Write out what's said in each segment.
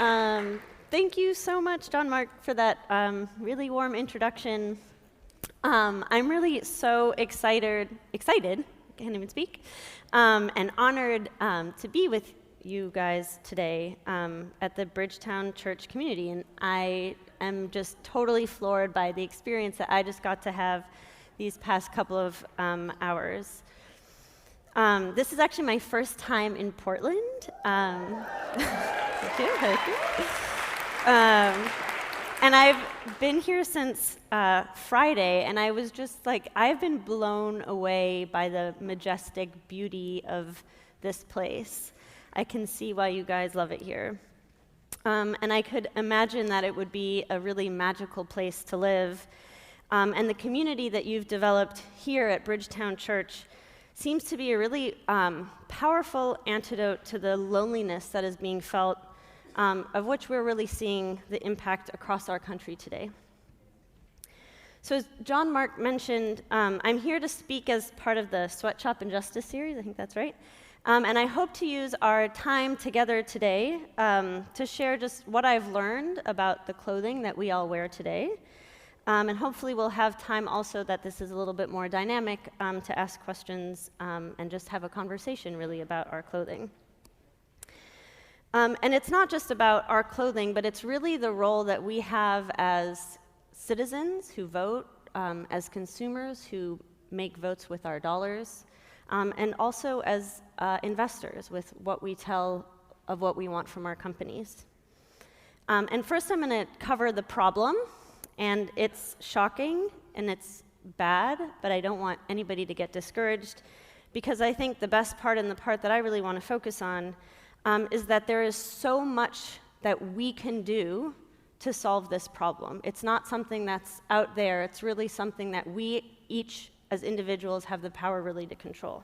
Thank you so much, John Mark, for that really warm introduction. I'm really so excited, I can't even speak, and honored to be with you guys today at the Bridgetown Church community. And I am just totally floored by the experience that I just got to have these past couple of hours. This is actually my first time in Portland. Thank you. And I've been here since Friday, and I was just like, I've been blown away by the majestic beauty of this place. I can see why you guys love it here. And I could imagine that it would be a really magical place to live. And the community that you've developed here at Bridgetown Church seems to be a really powerful antidote to the loneliness that is being felt, of which we're really seeing the impact across our country today. So as John Mark mentioned, I'm here to speak as part of the Sweatshop and Justice series, I think that's right. And I hope to use our time together today to share just what I've learned about the clothing that we all wear today. And hopefully we'll have time also that this is a little bit more dynamic to ask questions and just have a conversation really about our clothing. And it's not just about our clothing, but it's really the role that we have as citizens who vote, as consumers who make votes with our dollars, and also as investors with what we tell of what we want from our companies. And first I'm going to cover the problem, and it's shocking and it's bad, but I don't want anybody to get discouraged, because I think the best part and the part that I really want to focus on is that there is so much that we can do to solve this problem. It's not something that's out there, it's really something that we each as individuals have the power really to control.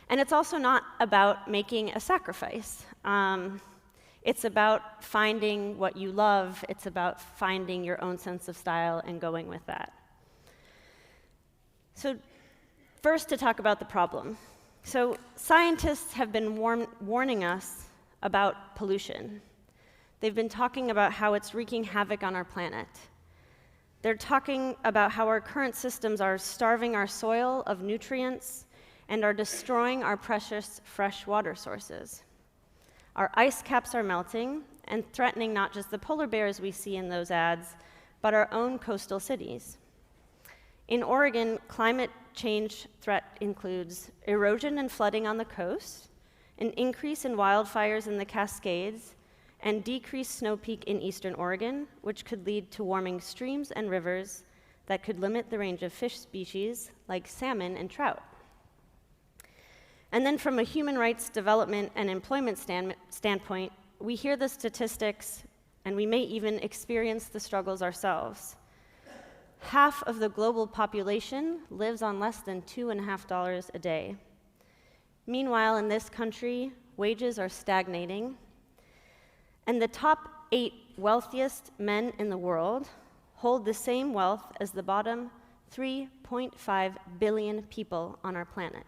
And it's also not about making a sacrifice. It's about finding what you love. It's about finding your own sense of style and going with that. So first, to talk about the problem. So scientists have been warning us about pollution. They've been talking about how it's wreaking havoc on our planet. They're talking about how our current systems are starving our soil of nutrients and are destroying our precious fresh water sources. Our ice caps are melting and threatening not just the polar bears we see in those ads, but our own coastal cities. In Oregon, climate change threat includes erosion and flooding on the coast, an increase in wildfires in the Cascades, and decreased snow peak in eastern Oregon, which could lead to warming streams and rivers that could limit the range of fish species like salmon and trout. And then from a human rights development and employment standpoint, we hear the statistics and we may even experience the struggles ourselves. Half of the global population lives on less than $2.50 a day. Meanwhile, in this country, wages are stagnating, and the top 8 wealthiest men in the world hold the same wealth as the bottom 3.5 billion people on our planet.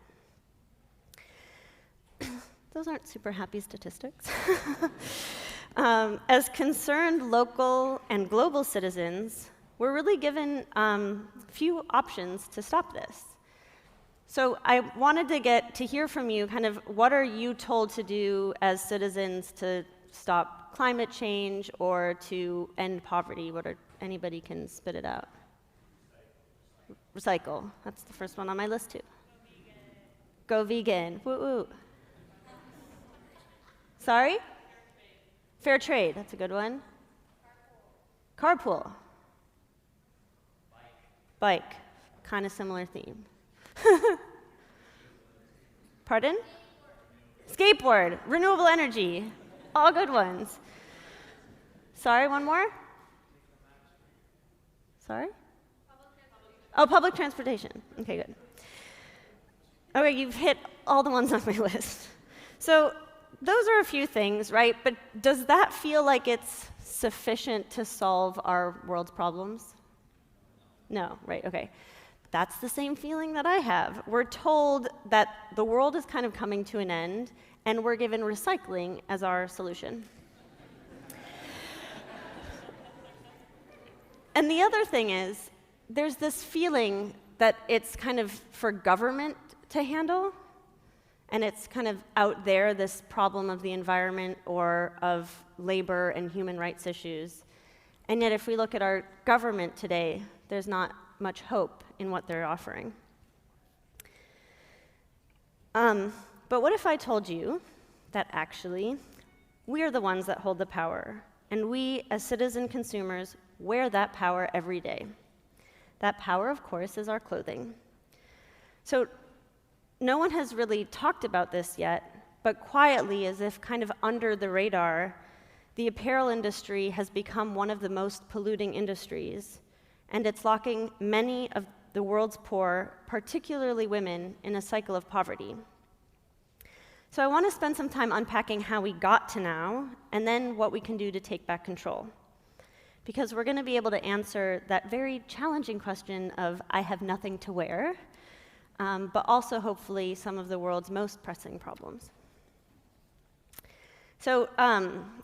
Those aren't super happy statistics. As concerned local and global citizens, we're really given few options to stop this. So I wanted to get to hear from you kind of what are you told to do as citizens to stop climate change or to end poverty? Anybody can spit it out. Recycle. That's the first one on my list too. Go vegan. Woo woo. Sorry? Fair trade. That's a good one. Carpool. Bike. Kind of similar theme. Pardon? Skateboard. Renewable energy. All good ones. Sorry, one more? Sorry? Public transportation. Okay, good. Okay, you've hit all the ones on my list. So those are a few things, right? But does that feel like it's sufficient to solve our world's problems? No, right, okay. That's the same feeling that I have. We're told that the world is kind of coming to an end, and we're given recycling as our solution. And the other thing is, there's this feeling that it's kind of for government to handle, and it's kind of out there, this problem of the environment or of labor and human rights issues. And yet, if we look at our government today, there's not much hope in what they're offering. But what if I told you that actually we're the ones that hold the power, and we, as citizen consumers, wear that power every day? That power, of course, is our clothing. So no one has really talked about this yet, but quietly, as if kind of under the radar, the apparel industry has become one of the most polluting industries, and it's locking many of the world's poor, particularly women, in a cycle of poverty. So I want to spend some time unpacking how we got to now, and then what we can do to take back control. Because we're going to be able to answer that very challenging question of, I have nothing to wear, but also hopefully some of the world's most pressing problems. So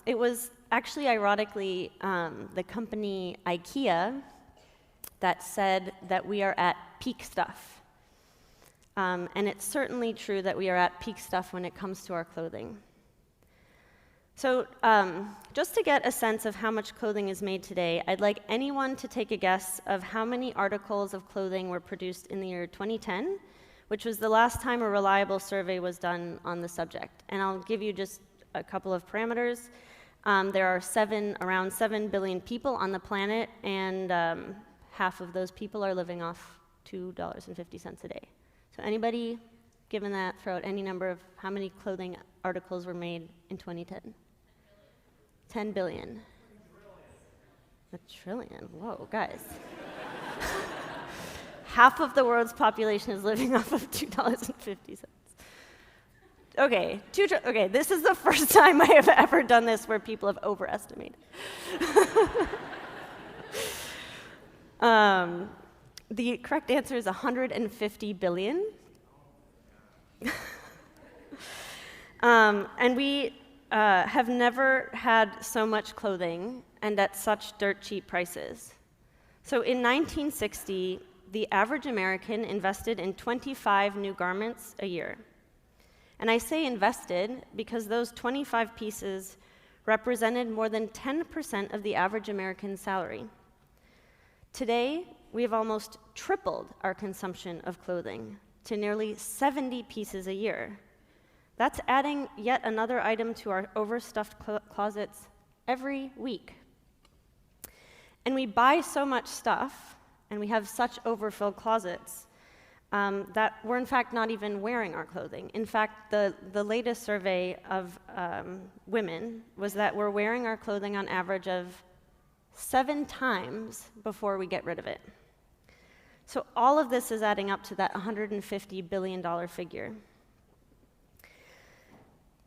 it was actually, ironically, the company IKEA that said that we are at peak stuff. And it's certainly true that we are at peak stuff when it comes to our clothing. So just to get a sense of how much clothing is made today, I'd like anyone to take a guess of how many articles of clothing were produced in the year 2010, which was the last time a reliable survey was done on the subject. And I'll give you just a couple of parameters. There are around 7 billion people on the planet, and half of those people are living off $2.50 a day. So anybody, given that, throw out any number of how many clothing articles were made in 2010? 10 billion. A trillion. Whoa, guys. Half of the world's population is living off of $2.50. Okay, okay, this is the first time I have ever done this where people have overestimated. The correct answer is 150 billion. And we have never had so much clothing and at such dirt cheap prices. So in 1960, the average American invested in 25 new garments a year. And I say invested because those 25 pieces represented more than 10% of the average American salary. Today, we have almost tripled our consumption of clothing to nearly 70 pieces a year. That's adding yet another item to our overstuffed closets every week. And we buy so much stuff, and we have such overfilled closets, that we're in fact not even wearing our clothing. In fact, the latest survey of women was that we're wearing our clothing on average of 7 times before we get rid of it. So all of this is adding up to that $150 billion figure.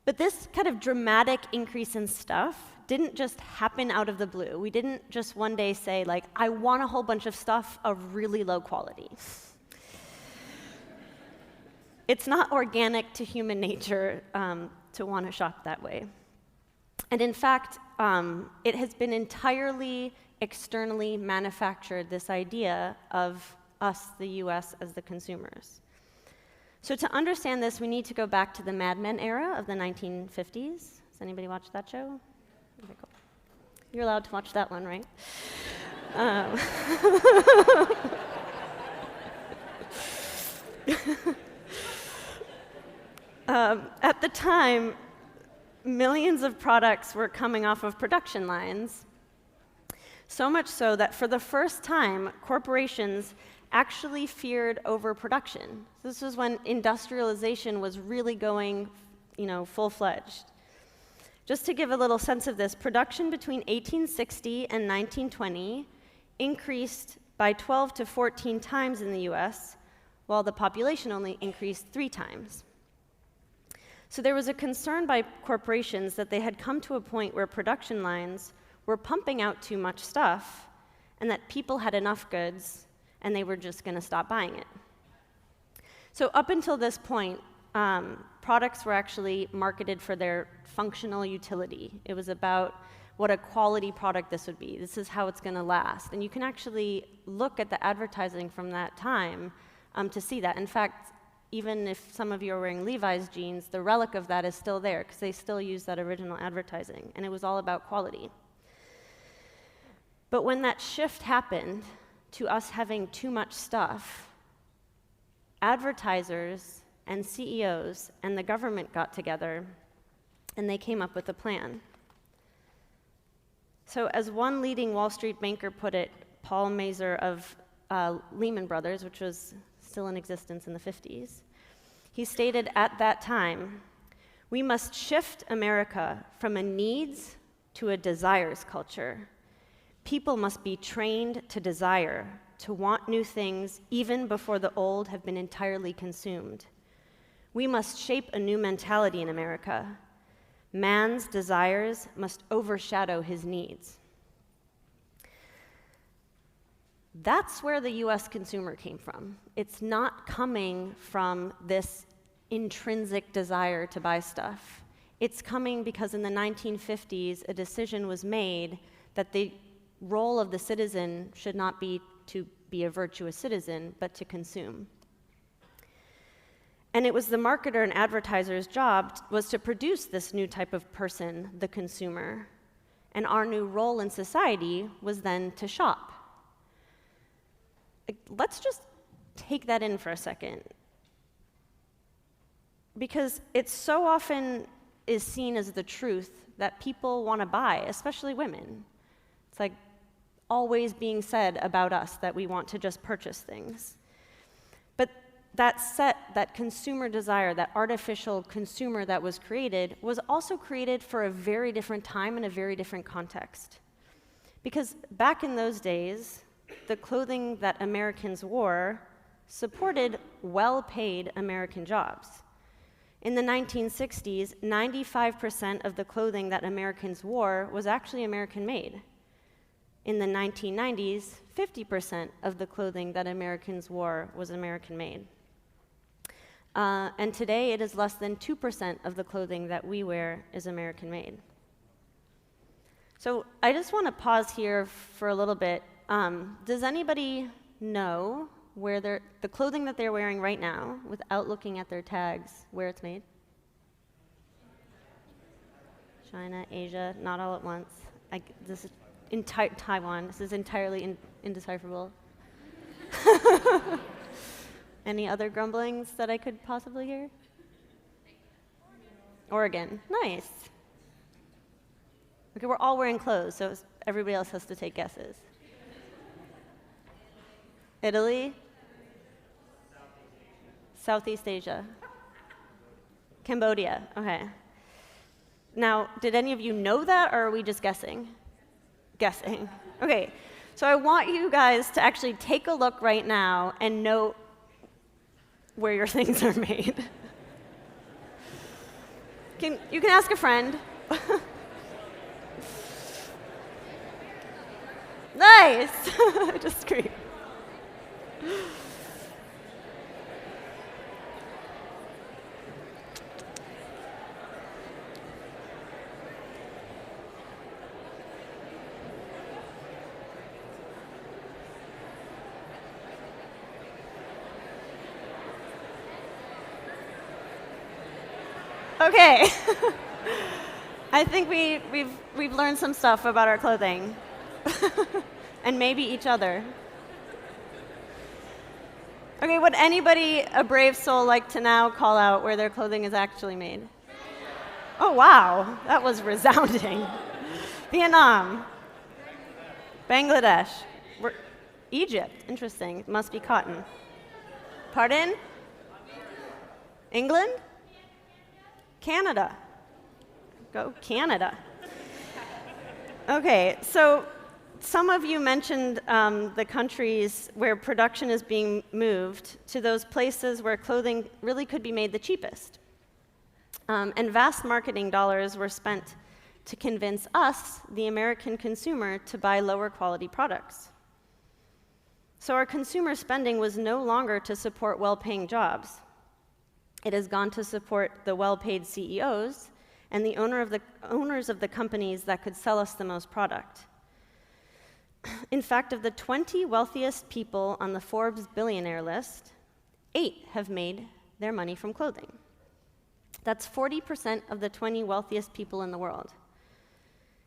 But this kind of dramatic increase in stuff didn't just happen out of the blue. We didn't just one day say, like, I want a whole bunch of stuff of really low quality. It's not organic to human nature to want to shop that way. And in fact, it has been entirely externally manufactured, this idea of us, the US, as the consumers. So to understand this, we need to go back to the Mad Men era of the 1950s. Has anybody watched that show? Okay, cool. You're allowed to watch that one, right? At the time, millions of products were coming off of production lines, so much so that for the first time, corporations actually feared overproduction. This was when industrialization was really going, full-fledged. Just to give a little sense of this, production between 1860 and 1920 increased by 12 to 14 times in the US, while the population only increased 3 times. So there was a concern by corporations that they had come to a point where production lines were pumping out too much stuff, and that people had enough goods, and they were just going to stop buying it. So up until this point, products were actually marketed for their functional utility. It was about what a quality product this would be. This is how it's going to last. And you can actually look at the advertising from that time to see that. In fact, even if some of you are wearing Levi's jeans, the relic of that is still there because they still use that original advertising, and it was all about quality. But when that shift happened to us having too much stuff, advertisers and CEOs and the government got together and they came up with a plan. So as one leading Wall Street banker put it, Paul Mazur of Lehman Brothers, which was still in existence in the 50s, he stated at that time, "We must shift America from a needs to a desires culture. People must be trained to desire, to want new things even before the old have been entirely consumed. We must shape a new mentality in America. Man's desires must overshadow his needs." That's where the US consumer came from. It's not coming from this intrinsic desire to buy stuff. It's coming because in the 1950s, a decision was made that the role of the citizen should not be to be a virtuous citizen, but to consume. And it was the marketer and advertiser's job was to produce this new type of person, the consumer. And our new role in society was then to shop. Let's just take that in for a second. Because it so often is seen as the truth that people want to buy, especially women. It's like always being said about us that we want to just purchase things. But that consumer desire, that artificial consumer that was created, was also created for a very different time and a very different context. Because back in those days, the clothing that Americans wore supported well-paid American jobs. In the 1960s, 95% of the clothing that Americans wore was actually American-made. In the 1990s, 50% of the clothing that Americans wore was American-made. And today, it is less than 2% of the clothing that we wear is American-made. So I just want to pause here for a little bit. Does anybody know where the clothing that they're wearing right now, without looking at their tags, where it's made? China, Asia, not all at once. This is Taiwan. This is entirely indecipherable. Any other grumblings that I could possibly hear? Oregon. Nice. Okay, we're all wearing clothes, so everybody else has to take guesses. Italy? Southeast Asia. Cambodia. Okay. Now, did any of you know that, or are we just guessing? Guessing. Okay. So I want you guys to actually take a look right now and note where your things are made. You can ask a friend. Nice! Just scream. Okay. I think we've learned some stuff about our clothing. And maybe each other. Okay, would anybody, a brave soul, like to now call out where their clothing is actually made? Oh, wow. That was resounding. Vietnam. Bangladesh. Egypt. Interesting. It must be cotton. Pardon? England? Canada. Go Canada. Okay, so some of you mentioned the countries where production is being moved to those places where clothing really could be made the cheapest. And vast marketing dollars were spent to convince us, the American consumer, to buy lower quality products. So our consumer spending was no longer to support well-paying jobs. It has gone to support the well-paid CEOs and the owners of the companies that could sell us the most product. In fact, of the 20 wealthiest people on the Forbes billionaire list, 8 have made their money from clothing. That's 40% of the 20 wealthiest people in the world.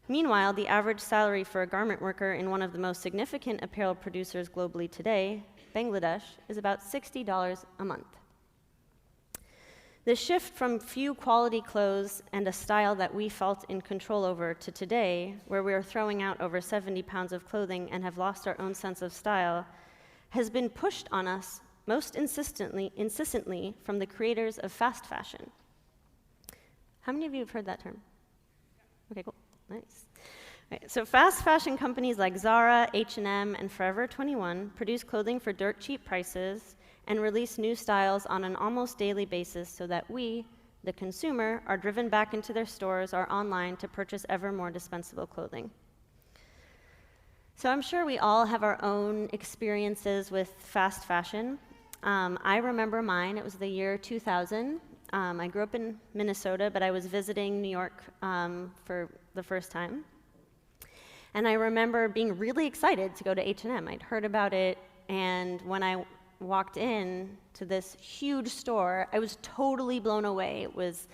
Meanwhile, the average salary for a garment worker in one of the most significant apparel producers globally today, Bangladesh, is about $60 a month. The shift from few quality clothes and a style that we felt in control over to today, where we are throwing out over 70 pounds of clothing and have lost our own sense of style, has been pushed on us most insistently from the creators of fast fashion. How many of you have heard that term? Okay, cool, nice. Right, so fast fashion companies like Zara, H&M, and Forever 21 produce clothing for dirt cheap prices and release new styles on an almost daily basis so that we, the consumer, are driven back into their stores or online to purchase ever more dispensable clothing. So I'm sure we all have our own experiences with fast fashion. I remember mine. It was the year 2000. I grew up in Minnesota, but I was visiting New York for the first time. And I remember being really excited to go to H&M. I'd heard about it, and when I walked in to this huge store, I was totally blown away. It was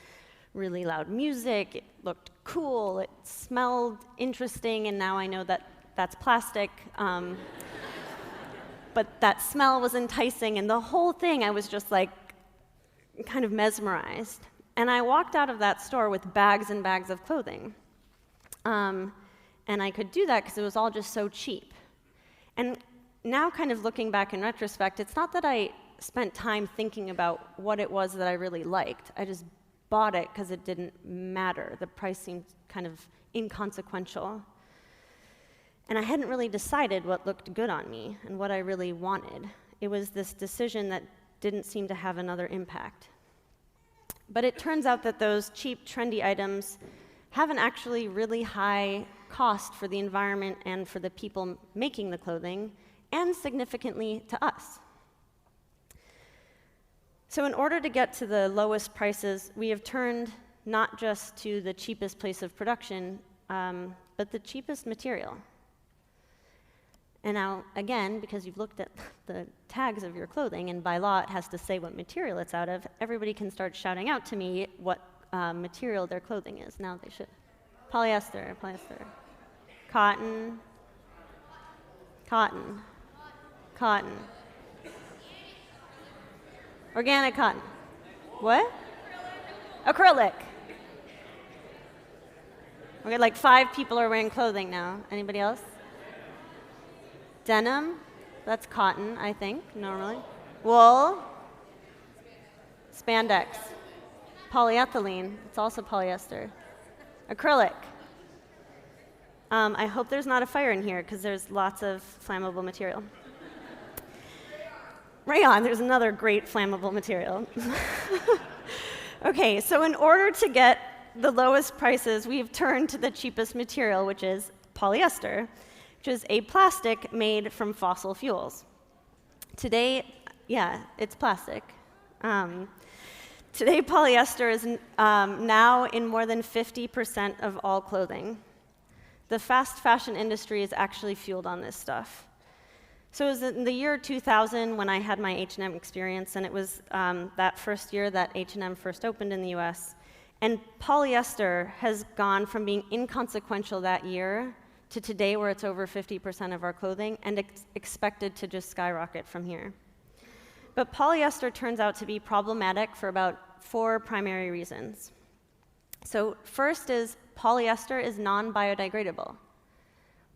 really loud music, it looked cool, it smelled interesting, and now I know that that's plastic. But that smell was enticing, and the whole thing, I was just like kind of mesmerized. And I walked out of that store with bags and bags of clothing. And I could do that because it was all just so cheap. And now, kind of looking back in retrospect, it's not that I spent time thinking about what it was that I really liked. I just bought it because it didn't matter. The price seemed kind of inconsequential. And I hadn't really decided what looked good on me and what I really wanted. It was this decision that didn't seem to have another impact. But it turns out that those cheap, trendy items have an actually really high cost for the environment and for the people making the clothing, and significantly to us. So in order to get to the lowest prices, we have turned not just to the cheapest place of production, but the cheapest material. And now, again, because you've looked at the tags of your clothing, and by law it has to say what material it's out of, everybody can start shouting out to me what material their clothing is. Now they should. Polyester. Cotton. Organic cotton. What? Acrylic. Okay, like 5 people are wearing clothing now. Anybody else? Denim. That's cotton, I think, normally. Wool. Spandex. Polyethylene. It's also polyester. Acrylic. I hope there's not a fire in here because there's lots of flammable material. Rayon, there's another great flammable material. Okay, so in order to get the lowest prices, we've turned to the cheapest material, which is polyester, which is a plastic made from fossil fuels. Today, yeah, it's plastic. Today, polyester is now in more than 50% of all clothing. The fast fashion industry is actually fueled on this stuff. So it was in the year 2000 when I had my H&M experience, and it was that first year that H&M first opened in the US. And polyester has gone from being inconsequential that year to today, where it's over 50% of our clothing, and expected to just skyrocket from here. But polyester turns out to be problematic for about 4 primary reasons. So first is polyester is non-biodegradable.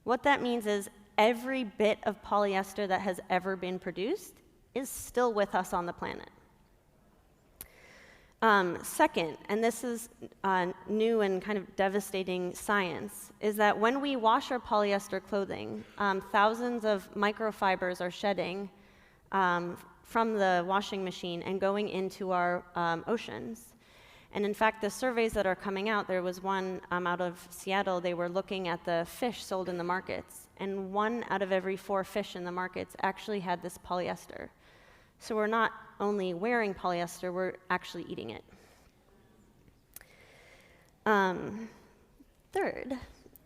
What that means is every bit of polyester that has ever been produced is still with us on the planet. Second, and this is new and kind of devastating science, is that when we wash our polyester clothing, thousands of microfibers are shedding from the washing machine and going into our oceans. And in fact, the surveys that are coming out, there was one out of Seattle, they were looking at the fish sold in the markets, and 1 out of every 4 fish in the markets actually had this polyester. So we're not only wearing polyester, we're actually eating it. Third,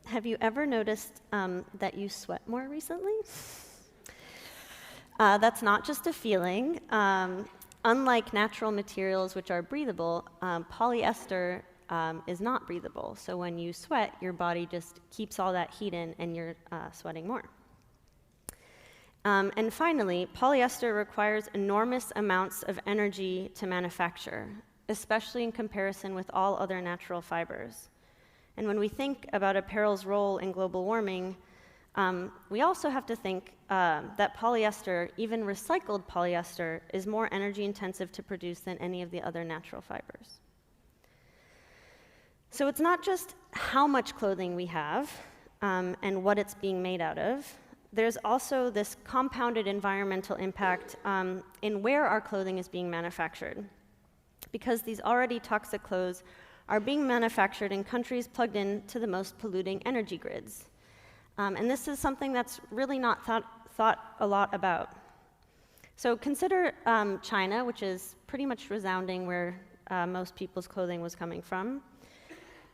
have you ever noticed that you sweat more recently? That's not just a feeling. Unlike natural materials, which are breathable, polyester is not breathable. So when you sweat, your body just keeps all that heat in and you're sweating more. And finally, polyester requires enormous amounts of energy to manufacture, especially in comparison with all other natural fibers. And when we think about apparel's role in global warming, we also have to think that polyester, even recycled polyester, is more energy intensive to produce than any of the other natural fibers. So it's not just how much clothing we have and what it's being made out of. There's also this compounded environmental impact in where our clothing is being manufactured, because these already toxic clothes are being manufactured in countries plugged into the most polluting energy grids. And this is something that's really not thought a lot about. So consider China, which is pretty much resounding where most people's clothing was coming from.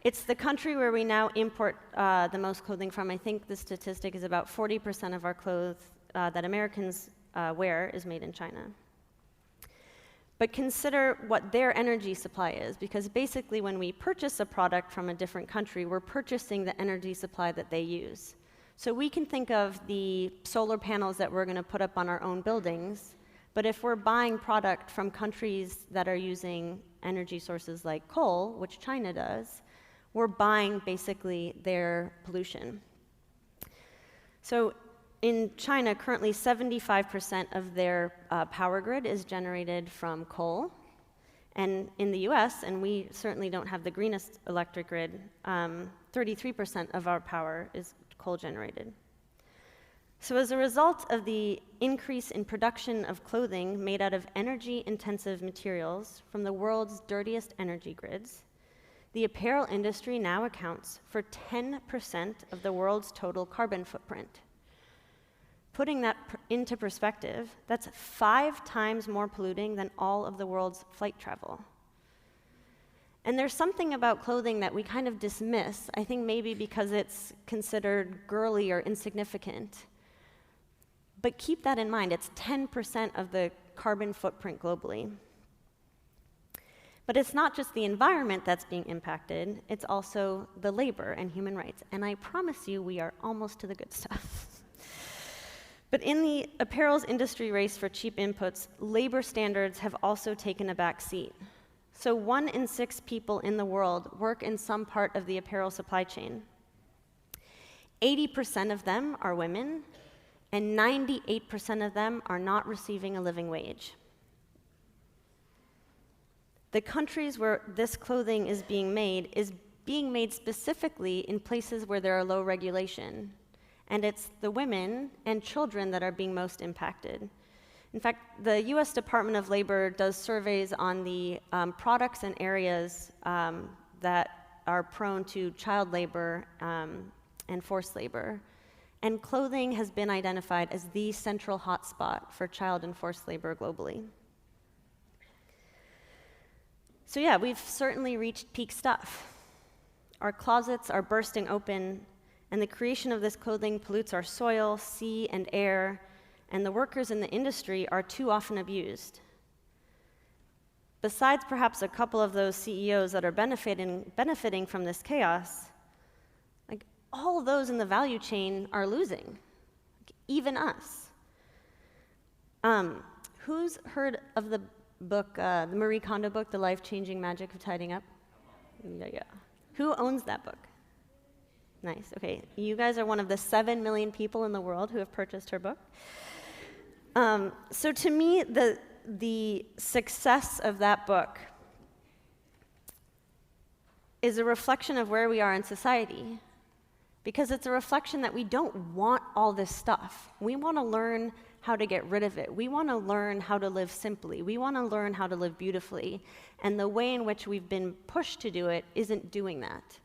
It's the country where we now import the most clothing from. I think the statistic is about 40% of our clothes that Americans wear is made in China. But consider what their energy supply is, because basically when we purchase a product from a different country, we're purchasing the energy supply that they use. So we can think of the solar panels that we're going to put up on our own buildings, but if we're buying product from countries that are using energy sources like coal, which China does, we're buying basically their pollution. So in China, currently 75% of their power grid is generated from coal. And in the US, and we certainly don't have the greenest electric grid, 33% of our power is coal generated. So as a result of the increase in production of clothing made out of energy-intensive materials from the world's dirtiest energy grids, the apparel industry now accounts for 10% of the world's total carbon footprint. Putting that into perspective, that's 5 times more polluting than all of the world's flight travel. And there's something about clothing that we kind of dismiss, I think maybe because it's considered girly or insignificant. But keep that in mind, it's 10% of the carbon footprint globally. But it's not just the environment that's being impacted, it's also the labor and human rights. And I promise you, we are almost to the good stuff. But in the apparel's industry race for cheap inputs, labor standards have also taken a back seat. So 1 in 6 people in the world work in some part of the apparel supply chain. 80% of them are women, and 98% of them are not receiving a living wage. The countries where this clothing is being made specifically in places where there are low regulation. And it's the women and children that are being most impacted. In fact, the US Department of Labor does surveys on the products and areas that are prone to child labor and forced labor. And clothing has been identified as the central hotspot for child and forced labor globally. So yeah, we've certainly reached peak stuff. Our closets are bursting open, and the creation of this clothing pollutes our soil, sea, and air, and the workers in the industry are too often abused. Besides perhaps a couple of those CEOs that are benefiting from this chaos, like all those in the value chain are losing, like even us. Who's heard of the book, the Marie Kondo book, The Life-Changing Magic of Tidying Up? Yeah. Who owns that book? Nice, okay. You guys are one of the 7 million people in the world who have purchased her book. So to me, the success of that book is a reflection of where we are in society, because it's a reflection that we don't want all this stuff. We want to learn how to get rid of it. We want to learn how to live simply. We want to learn how to live beautifully. And the way in which we've been pushed to do it isn't doing that.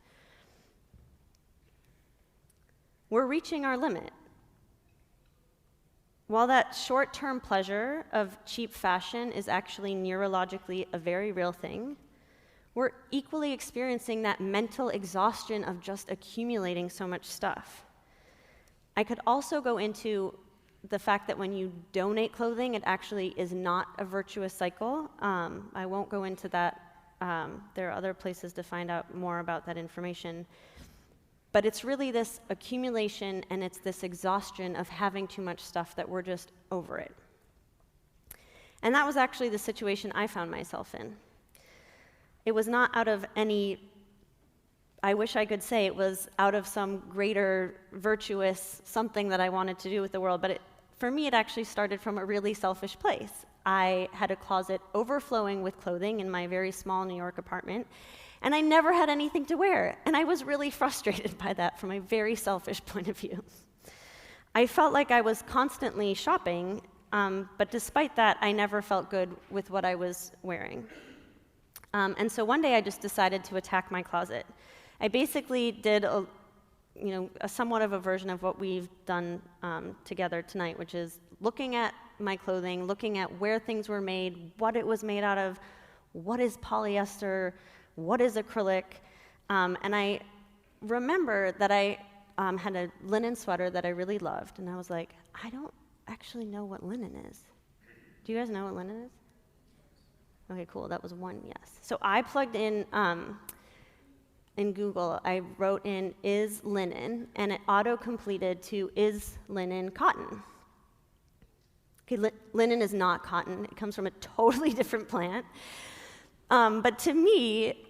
We're reaching our limit. While that short-term pleasure of cheap fashion is actually neurologically a very real thing, we're equally experiencing that mental exhaustion of just accumulating so much stuff. I could also go into the fact that when you donate clothing, it actually is not a virtuous cycle. I won't go into that. There are other places to find out more about that information. But it's really this accumulation and it's this exhaustion of having too much stuff that we're just over it. And that was actually the situation I found myself in. It was not out of any, I wish I could say it was out of some greater virtuous something that I wanted to do with the world, but for me it actually started from a really selfish place. I had a closet overflowing with clothing in my very small New York apartment, and I never had anything to wear, and I was really frustrated by that from a very selfish point of view. I felt like I was constantly shopping, but despite that, I never felt good with what I was wearing. And so one day I just decided to attack my closet. I basically did a somewhat of a version of what we've done together tonight, which is looking at my clothing, looking at where things were made, what it was made out of, what is polyester, what is acrylic. And I remember that I had a linen sweater that I really loved, and I was like, I don't actually know what linen is. Do you guys know what linen is? Okay, cool, that was one yes. So I plugged in Google, I wrote in is linen, and it auto-completed to is linen cotton. Okay, linen is not cotton. It comes from a totally different plant. But to me,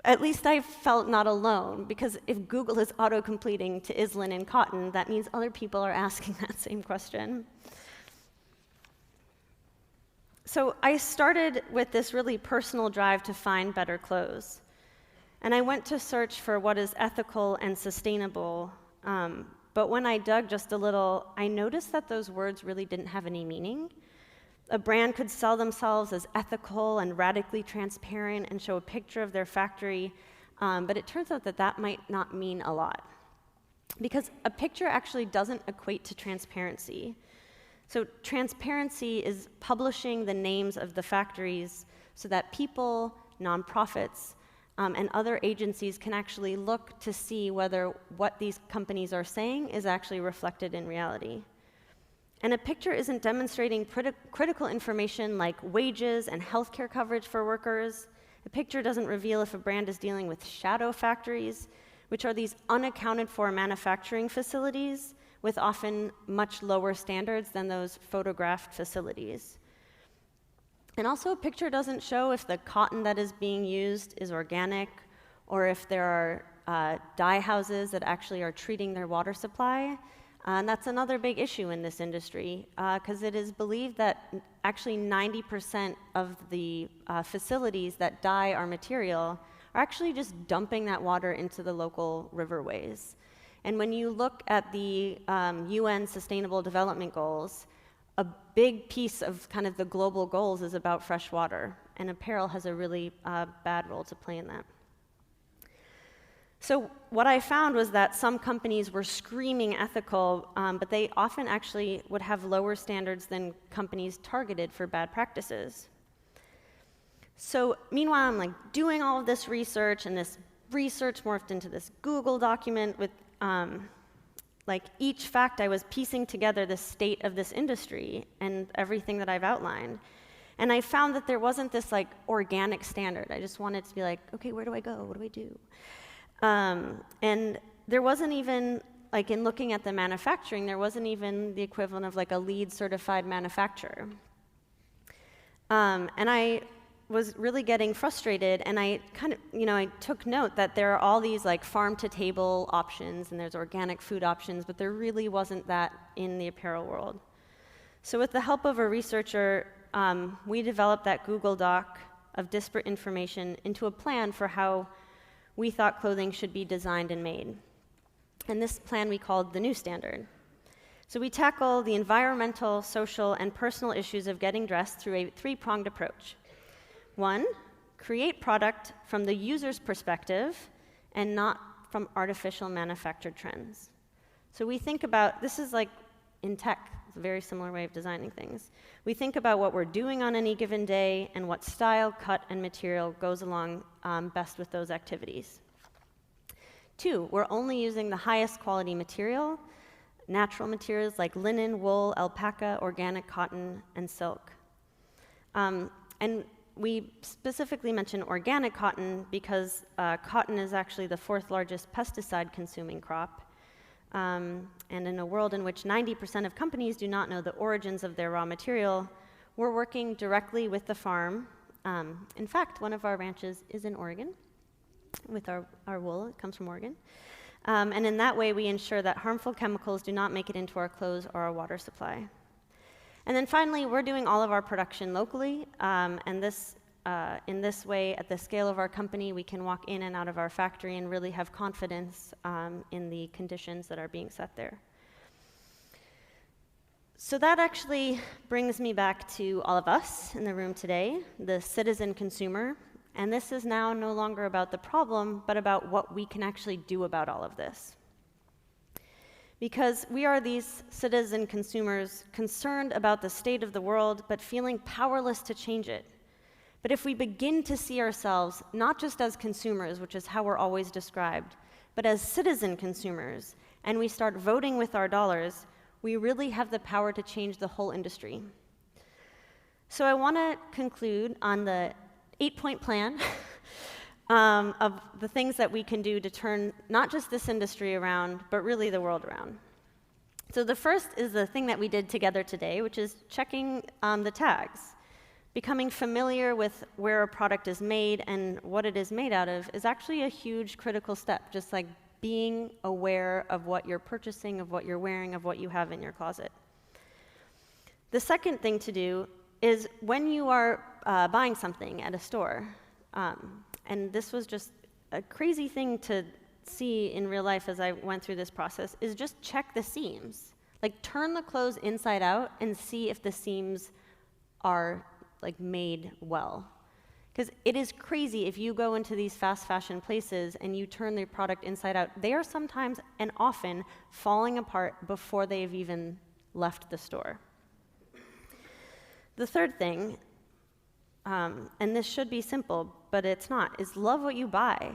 at least I felt not alone, because if Google is auto-completing to is linen cotton, that means other people are asking that same question. So I started with this really personal drive to find better clothes. And I went to search for what is ethical and sustainable, but when I dug just a little, I noticed that those words really didn't have any meaning. A brand could sell themselves as ethical and radically transparent and show a picture of their factory, but it turns out that that might not mean a lot. Because a picture actually doesn't equate to transparency. So transparency is publishing the names of the factories so that people, nonprofits, and other agencies can actually look to see whether what these companies are saying is actually reflected in reality. And a picture isn't demonstrating critical information like wages and healthcare coverage for workers. A picture doesn't reveal if a brand is dealing with shadow factories, which are these unaccounted for manufacturing facilities with often much lower standards than those photographed facilities. And also, a picture doesn't show if the cotton that is being used is organic, or if there are dye houses that actually are treating their water supply. And that's another big issue in this industry, because it is believed that actually 90% of the facilities that dye our material are actually just dumping that water into the local riverways. And when you look at the UN Sustainable Development Goals, a big piece of kind of the global goals is about fresh water, and apparel has a really bad role to play in that. So what I found was that some companies were screaming ethical, but they often actually would have lower standards than companies targeted for bad practices. So meanwhile, I'm like doing all of this research, and this research morphed into this Google document with like each fact I was piecing together the state of this industry and everything that I've outlined. And I found that there wasn't this like organic standard. I just wanted to be like, okay, where do I go? What do I do? And there wasn't even, like in looking at the manufacturing, there wasn't even the equivalent of like a LEED certified manufacturer. And I was really getting frustrated, and I kind of, I took note that there are all these like farm-to-table options, and there's organic food options, but there really wasn't that in the apparel world. So with the help of a researcher, we developed that Google Doc of disparate information into a plan for how we thought clothing should be designed and made. And this plan we called the New Standard. So we tackle the environmental, social, and personal issues of getting dressed through a three-pronged approach. One, create product from the user's perspective and not from artificial manufactured trends. So we think about, this is like in tech, It's a very similar way of designing things. We think about what we're doing on any given day and what style, cut, and material goes along best with those activities. 2, we're only using the highest quality material, natural materials like linen, wool, alpaca, organic cotton, and silk. And we specifically mention organic cotton because cotton is actually the 4th largest pesticide-consuming crop. And in a world in which 90% of companies do not know the origins of their raw material, we're working directly with the farm. In fact, one of our ranches is in Oregon with our wool. It comes from Oregon. And in that way, we ensure that harmful chemicals do not make it into our clothes or our water supply. And then finally, we're doing all of our production locally, and in this way, at the scale of our company, we can walk in and out of our factory and really have confidence in the conditions that are being set there. So that actually brings me back to all of us in the room today, the citizen consumer, and this is now no longer about the problem, but about what we can actually do about all of this. Because we are these citizen consumers concerned about the state of the world, but feeling powerless to change it. But if we begin to see ourselves not just as consumers, which is how we're always described, but as citizen consumers, and we start voting with our dollars, we really have the power to change the whole industry. So I want to conclude on the 8-point plan of the things that we can do to turn not just this industry around, but really the world around. So the first is the thing that we did together today, which is checking the tags. Becoming familiar with where a product is made and what it is made out of is actually a huge critical step, just like being aware of what you're purchasing, of what you're wearing, of what you have in your closet. The second thing to do is when you are buying something at a store, and this was just a crazy thing to see in real life as I went through this process, is just check the seams. Like turn the clothes inside out and see if the seams are like made well. Because it is crazy if you go into these fast fashion places and you turn their product inside out, they are sometimes and often falling apart before they've even left the store. The third thing, and this should be simple, but it's not, is love what you buy.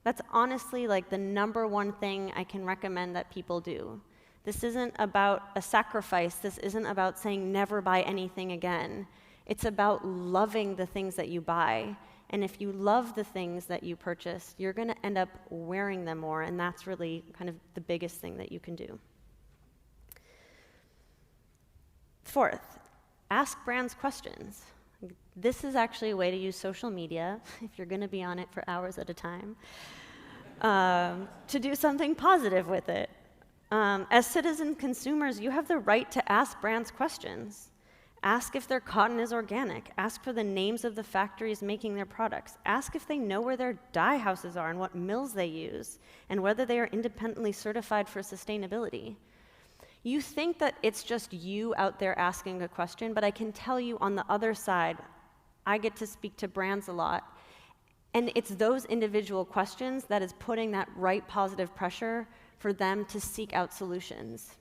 That's honestly like the number one thing I can recommend that people do. This isn't about a sacrifice. This isn't about saying never buy anything again. It's about loving the things that you buy. And if you love the things that you purchase, you're going to end up wearing them more, and that's really kind of the biggest thing that you can do. Fourth, ask brands questions. This is actually a way to use social media, if you're going to be on it for hours at a time, to do something positive with it. As citizen consumers, you have the right to ask brands questions. Ask if their cotton is organic. Ask for the names of the factories making their products. Ask if they know where their dye houses are and what mills they use, and whether they are independently certified for sustainability. You think that it's just you out there asking a question, but I can tell you on the other side, I get to speak to brands a lot, and it's those individual questions that is putting that right positive pressure for them to seek out solutions.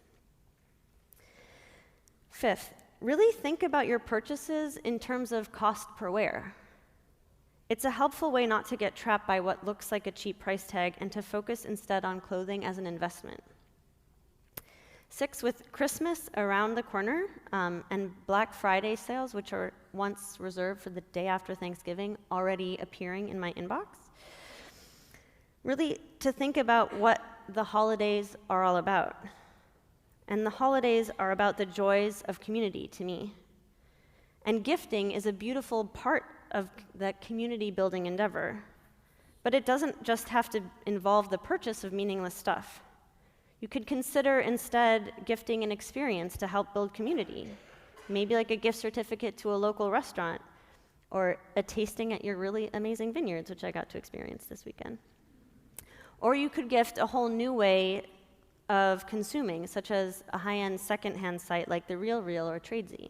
Fifth, really think about your purchases in terms of cost per wear. It's a helpful way not to get trapped by what looks like a cheap price tag and to focus instead on clothing as an investment. 6, with Christmas around the corner and Black Friday sales, which are once reserved for the day after Thanksgiving, already appearing in my inbox, really to think about what the holidays are all about. And the holidays are about the joys of community to me. And gifting is a beautiful part of that community building endeavor. But it doesn't just have to involve the purchase of meaningless stuff. You could consider instead gifting an experience to help build community. Maybe like a gift certificate to a local restaurant, or a tasting at your really amazing vineyards, which I got to experience this weekend. Or you could gift a whole new way of consuming, such as a high-end secondhand site like The Real Real or Tradesy.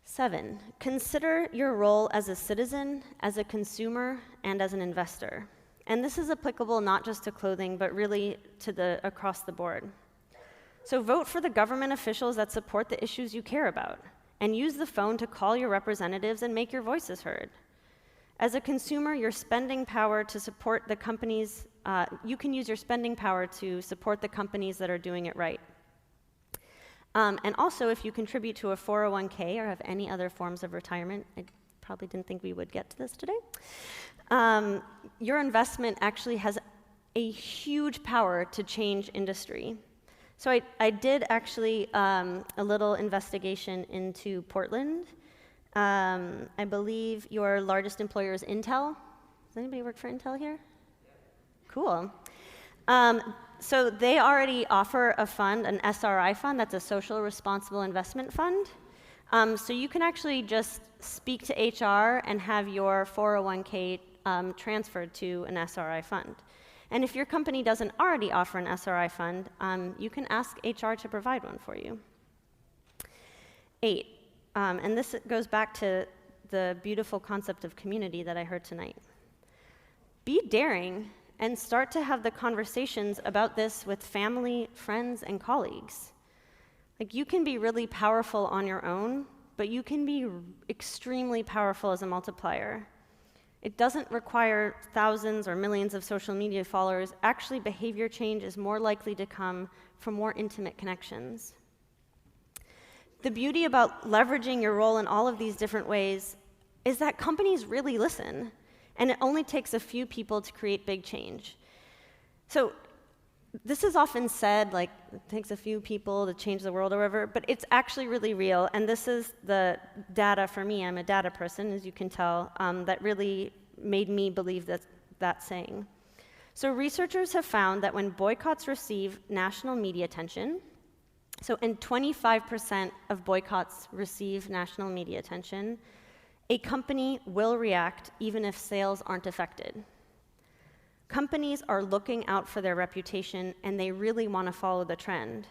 7, consider your role as a citizen, as a consumer, and as an investor. And this is applicable not just to clothing, but really to across the board. So vote for the government officials that support the issues you care about, and use the phone to call your representatives and make your voices heard. As a consumer, your spending power to support the companies, you can use your spending power to support the companies that are doing it right. And also, if you contribute to a 401k or have any other forms of retirement, I probably didn't think we would get to this today, your investment actually has a huge power to change industry. So I did actually a little investigation into Portland. I believe your largest employer is Intel. Does anybody work for Intel here? Cool. So they already offer a fund, an SRI fund, that's a social responsible investment fund. So you can actually just speak to HR and have your 401k transferred to an SRI fund. And if your company doesn't already offer an SRI fund, you can ask HR to provide one for you. 8, and this goes back to the beautiful concept of community that I heard tonight. Be daring and start to have the conversations about this with family, friends, and colleagues. Like, you can be really powerful on your own, but you can be extremely powerful as a multiplier. It doesn't require thousands or millions of social media followers. Actually, behavior change is more likely to come from more intimate connections. The beauty about leveraging your role in all of these different ways is that companies really listen, and it only takes a few people to create big change. So this is often said, like, it takes a few people to change the world or whatever, but it's actually really real, and this is the data for me. I'm a data person, as you can tell, that really made me believe that saying. So researchers have found that when boycotts receive national media attention, and 25% of boycotts receive national media attention, a company will react even if sales aren't affected. Companies are looking out for their reputation, and they really want to follow the trend.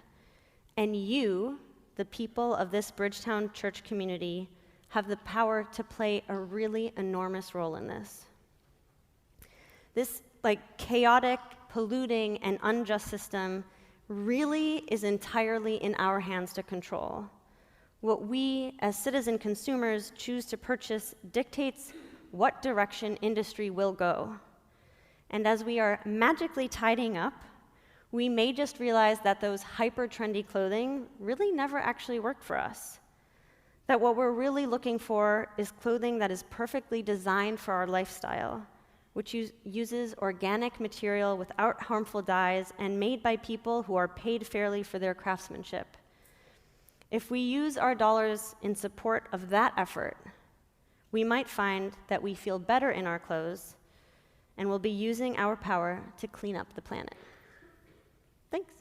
And you, the people of this Bridgetown church community, have the power to play a really enormous role in this. This chaotic, polluting, and unjust system really is entirely in our hands to control. What we, as citizen consumers, choose to purchase dictates what direction industry will go. And as we are magically tidying up, we may just realize that those hyper-trendy clothing really never actually worked for us. That what we're really looking for is clothing that is perfectly designed for our lifestyle, which uses organic material without harmful dyes and made by people who are paid fairly for their craftsmanship. If we use our dollars in support of that effort, we might find that we feel better in our clothes, and we'll be using our power to clean up the planet. Thanks.